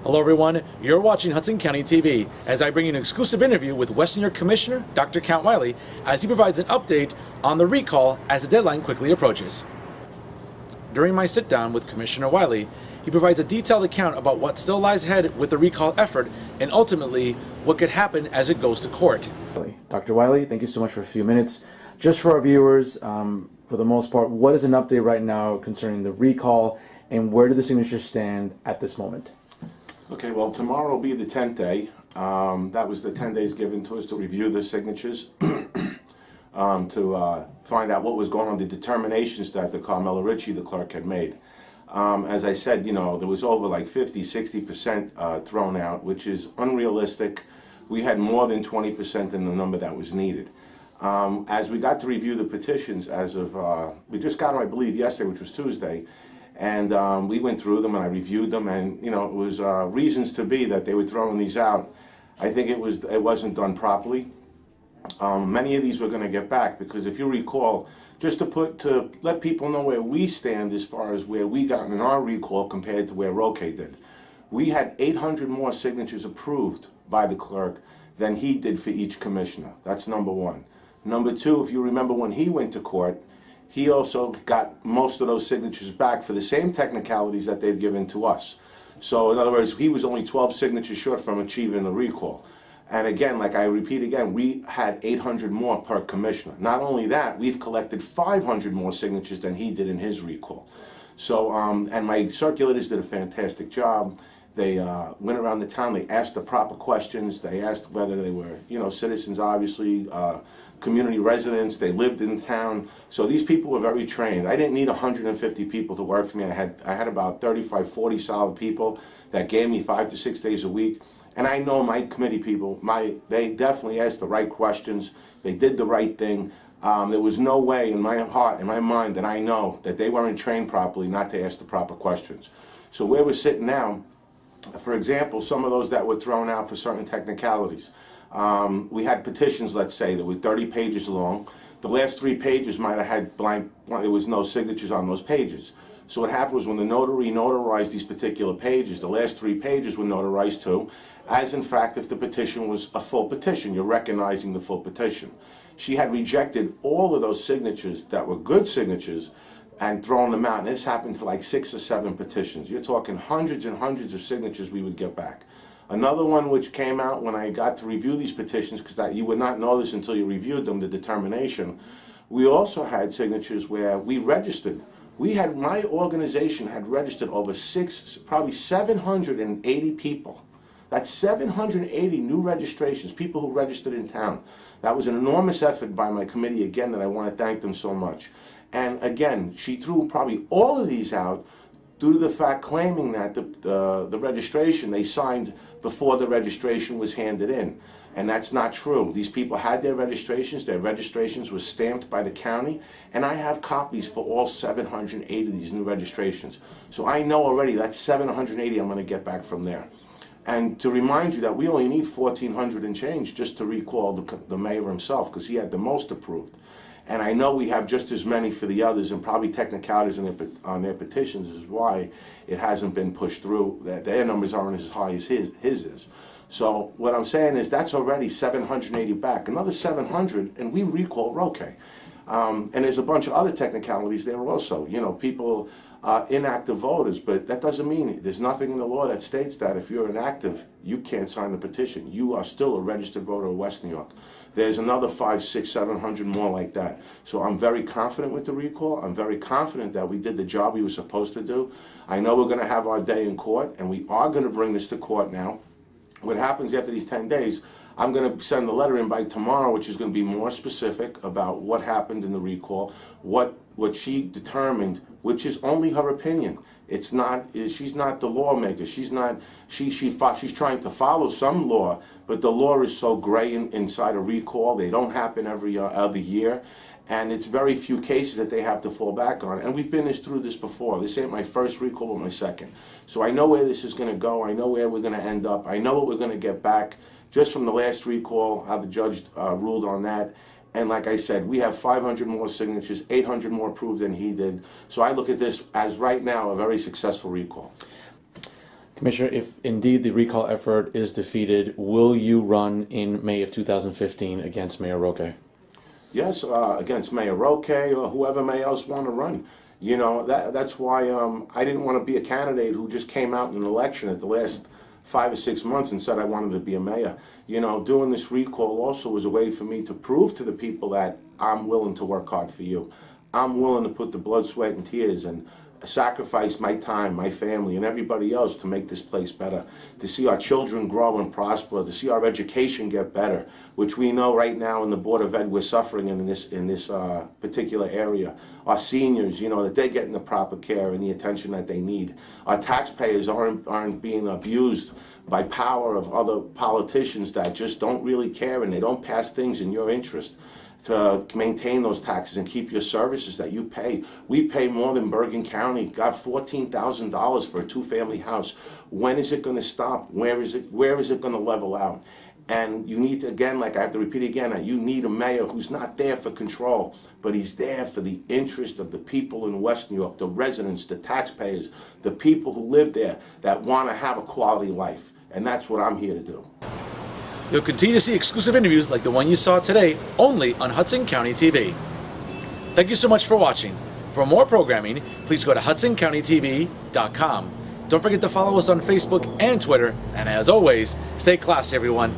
Hello everyone, you're watching Hudson County TV as I bring you an exclusive interview with Western York Commissioner Dr. Count Wiley as he provides an update on the recall as the deadline quickly approaches. During my sit down with Commissioner Wiley, he provides a detailed account about what still lies ahead with the recall effort and ultimately what could happen as it goes to court. Dr. Wiley, thank you so much for a few minutes. Just for our viewers, for the most part, what is an update right now concerning the recall and where do the signatures stand at this moment? Okay, well, tomorrow will be the 10th day. That was the 10 days given to us to review the signatures, to find out what was going on, the determinations that the Carmela Ritchie, the clerk, had made. As I said, you know, there was over like 50-60% thrown out, which is unrealistic. We had more than 20% in the number that was needed. As we got to review the petitions, as of, we just got them, I believe, yesterday, which was Tuesday, and we went through them and I reviewed them, and you know, it was reasons to be that they were throwing these out. I think it wasn't done properly. Many of these we're going to get back, because if you recall, just to let people know where we stand as far as where we got in our recall compared to where Roque did. We had 800 more signatures approved by the clerk than he did for each commissioner. That's number one. Number two, if you remember when he went to court, he also got most of those signatures back for the same technicalities that they've given to us. So in other words, he was only 12 signatures short from achieving the recall. And again, like I repeat again, we had 800 more per commissioner. Not only that, we've collected 500 more signatures than he did in his recall. So, and my circulators did a fantastic job. They went around the town, they asked the proper questions, they asked whether they were, you know, citizens, obviously, community residents, they lived in town. So these people were very trained. I didn't need 150 people to work for me. I had about 35, 40 solid people that gave me 5 to 6 days a week. And I know my committee people, they definitely asked the right questions, they did the right thing. There was no way in my heart, in my mind, that I know that they weren't trained properly not to ask the proper questions. So where we're sitting now, for example, some of those that were thrown out for certain technicalities. We had petitions, let's say, that were 30 pages long. The last 3 pages might have had blank, there was no signatures on those pages. So what happened was when the notary notarized these particular pages, the last 3 pages were notarized too, as in fact if the petition was a full petition, you're recognizing the full petition. She had rejected all of those signatures that were good signatures and thrown them out, and this happened to like 6 or 7 petitions. You're talking hundreds and hundreds of signatures we would get back. Another one which came out when I got to review these petitions, because you would not know this until you reviewed them, the determination, we also had signatures where we registered. My organization had registered over probably 780 people. That's 780 new registrations, people who registered in town. That was an enormous effort by my committee, again, that I want to thank them so much. And again, she threw probably all of these out due to the fact claiming that the registration they signed before the registration was handed in. And that's not true. These people had their registrations were stamped by the county, and I have copies for all 780 of these new registrations. So I know already that's 780 I'm going to get back from there. And to remind you that we only need 1,400 and change just to recall the mayor himself, because he had the most approved. And I know we have just as many for the others, and probably technicalities on their petitions is why it hasn't been pushed through. Their numbers aren't as high as his is. So what I'm saying is that's already 780 back. Another 700, and we recall Roque. And there's a bunch of other technicalities there also. You know, people, inactive voters, but that doesn't mean there's nothing in the law that states that if you're inactive, you can't sign the petition. You are still a registered voter of West New York. There's another 500, 600, 700 more like that. So I'm very confident with the recall. I'm very confident that we did the job we were supposed to do. I know we're going to have our day in court, and we are going to bring this to court now. What happens after these 10 days, I'm going to send the letter in by tomorrow, which is going to be more specific about what happened in the recall, what she determined, which is only her opinion. It's not. She's not the lawmaker. She's not. She's trying to follow some law, but the law is so gray inside a recall. They don't happen every other year, and it's very few cases that they have to fall back on. And we've been through this before. This ain't my first recall, but my second. So I know where this is going to go. I know where we're going to end up. I know what we're going to get back just from the last recall, how the judge ruled on that. And like I said, we have 500 more signatures, 800 more approved than he did. So I look at this as right now a very successful recall. Commissioner, if indeed the recall effort is defeated, will you run in May of 2015 against Mayor Roque? Yes, against Mayor Roque or whoever may else want to run. You know, that's why I didn't want to be a candidate who just came out in an election at the last 5 or 6 months and said I wanted to be a mayor. You know, doing this recall also was a way for me to prove to the people that I'm willing to work hard for you. I'm willing to put the blood, sweat, and tears and sacrifice my time, my family, and everybody else to make this place better, to see our children grow and prosper, to see our education get better, which we know right now in the Board of Ed we're suffering in this particular area. Our seniors, you know, that they're getting the proper care and the attention that they need. Our taxpayers aren't being abused by power of other politicians that just don't really care and they don't pass things in your interest to maintain those taxes and keep your services that you pay. We pay more than Bergen County. Got $14,000 for a two-family house. When is it going to stop? Where is it going to level out? And you need to, again, like I have to repeat again, that you need a mayor who's not there for control, but he's there for the interest of the people in West New York, the residents, the taxpayers, the people who live there that want to have a quality life. And that's what I'm here to do. You'll continue to see exclusive interviews like the one you saw today, only on Hudson County TV. Thank you so much for watching. For more programming, please go to HudsonCountyTV.com. Don't forget to follow us on Facebook and Twitter. And as always, stay classy, everyone.